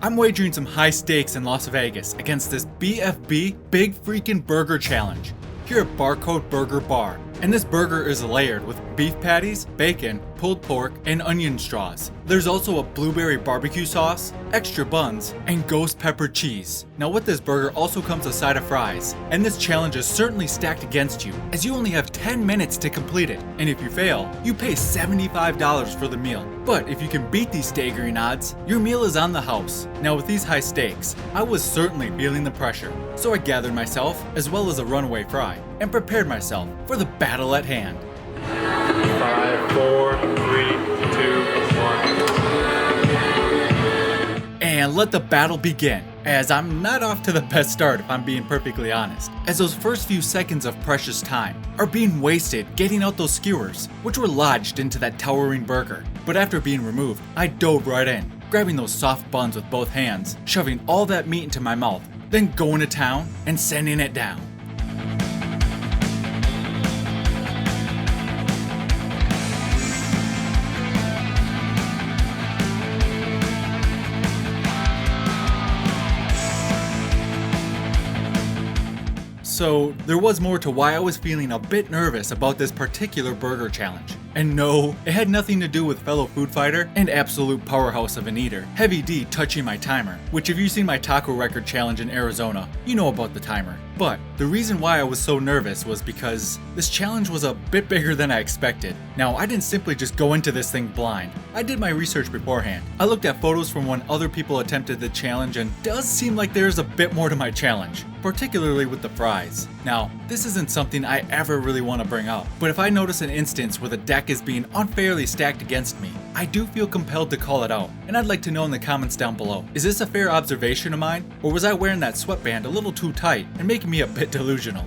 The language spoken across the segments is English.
I'm wagering some high stakes in Las Vegas against this BFB Big Freaking Burger Challenge here at Barcode Burger Bar. And this burger is layered with beef patties, bacon, pulled pork, and onion straws. There's also a blueberry barbecue sauce, extra buns, and ghost pepper cheese. Now with this burger also comes a side of fries, and this challenge is certainly stacked against you, as you only have 10 minutes to complete it, and if you fail, you pay $75 for the meal. But if you can beat these staggering odds, your meal is on the house. Now with these high stakes, I was certainly feeling the pressure, so I gathered myself, as well as a runaway fry, and prepared myself for the battle at hand. 5, 4, 3, 2, 1. And let the battle begin, as I'm not off to the best start if I'm being perfectly honest, as those first few seconds of precious time are being wasted getting out those skewers, which were lodged into that towering burger. But after being removed, I dove right in, grabbing those soft buns with both hands, shoving all that meat into my mouth, then going to town and sending it down. So there was more to why I was feeling a bit nervous about this particular burger challenge. And no, it had nothing to do with fellow food fighter and absolute powerhouse of an eater, Heavy D, touching my timer, which if you've seen my taco record challenge in Arizona, you know about the timer. But the reason why I was so nervous was because this challenge was a bit bigger than I expected. Now, I didn't simply just go into this thing blind. I did my research beforehand. I looked at photos from when other people attempted the challenge, and it does seem like there's a bit more to my challenge, particularly with the fries. Now, this isn't something I ever really want to bring up, but if I notice an instance where the deck is being unfairly stacked against me, I do feel compelled to call it out, and I'd like to know in the comments down below. Is this a fair observation of mine, or was I wearing that sweatband a little too tight and making me a bit delusional?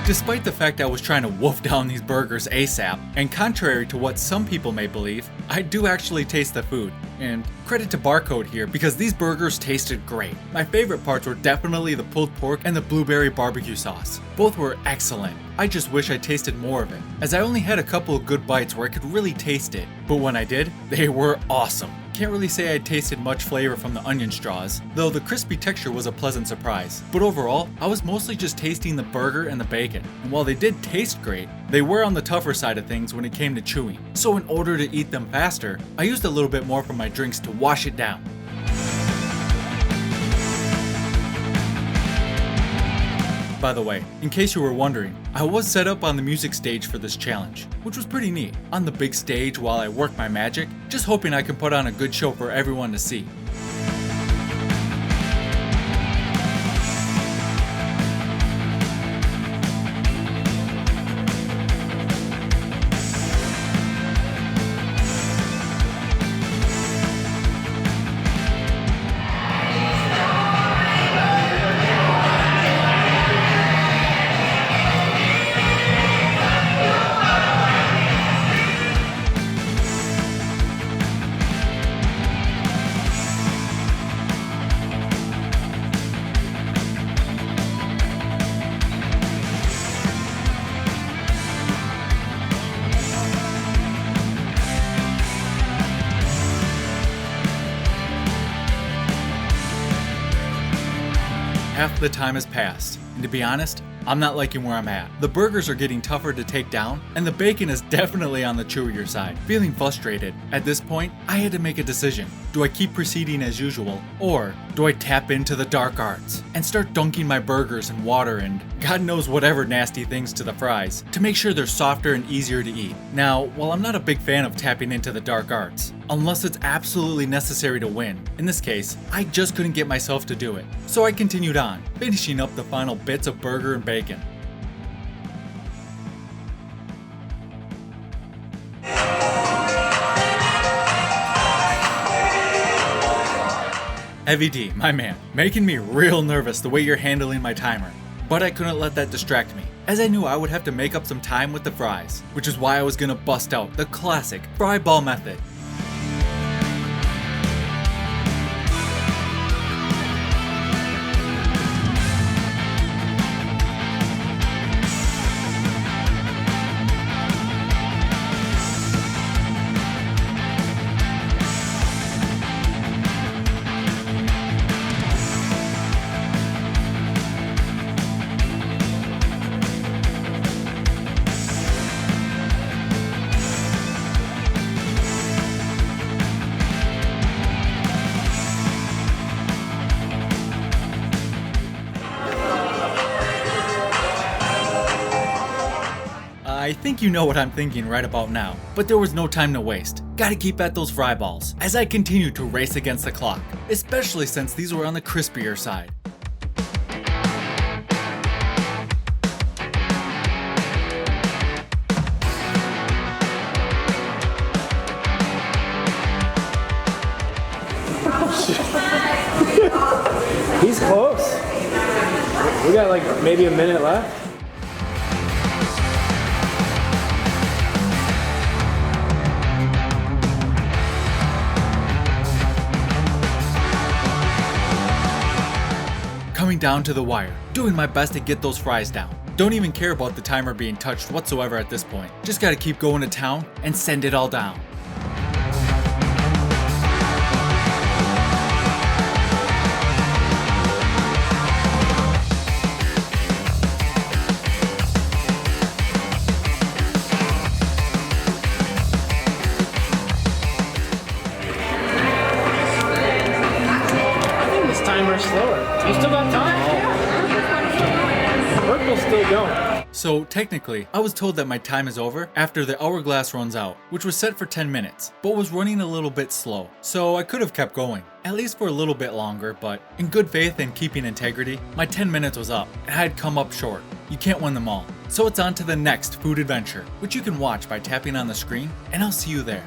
Despite the fact I was trying to wolf down these burgers ASAP, and contrary to what some people may believe, I do actually taste the food. And credit to Barcode here, because these burgers tasted great. My favorite parts were definitely the pulled pork and the blueberry barbecue sauce. Both were excellent. I just wish I tasted more of it, as I only had a couple of good bites where I could really taste it. But when I did, they were awesome. Can't really say I tasted much flavor from the onion straws, though the crispy texture was a pleasant surprise. But overall, I was mostly just tasting the burger and the bacon, and while they did taste great, they were on the tougher side of things when it came to chewing. So in order to eat them faster, I used a little bit more from my drinks to wash it down. By the way, in case you were wondering, I was set up on the music stage for this challenge, which was pretty neat. On the big stage while I work my magic, just hoping I can put on a good show for everyone to see. Half the time has passed, and to be honest, I'm not liking where I'm at. The burgers are getting tougher to take down, and the bacon is definitely on the chewier side. Feeling frustrated, at this point, I had to make a decision. Do I keep proceeding as usual, or do I tap into the dark arts and start dunking my burgers in water and God knows whatever nasty things to the fries to make sure they're softer and easier to eat? Now, while I'm not a big fan of tapping into the dark arts, unless it's absolutely necessary to win, in this case, I just couldn't get myself to do it. So I continued on, finishing up the final bits of burger and bacon. Heavy D, my man, making me real nervous the way you're handling my timer. But I couldn't let that distract me, as I knew I would have to make up some time with the fries, which is why I was gonna bust out the classic fry ball method. I think you know what I'm thinking right about now, but there was no time to waste. Gotta keep at those fry balls as I continued to race against the clock, especially since these were on the crispier side. He's close. We got like maybe a minute left. Coming down to the wire, doing my best to get those fries down. Don't even care about the timer being touched whatsoever at this point. Just gotta keep going to town and send it all down. Timer slower. You still got time? Purple's still going. So technically, I was told that my time is over after the hourglass runs out, which was set for 10 minutes, but was running a little bit slow. So I could have kept going, at least for a little bit longer, but in good faith and keeping integrity, my 10 minutes was up, and I had come up short. You can't win them all. So it's on to the next food adventure, which you can watch by tapping on the screen, and I'll see you there.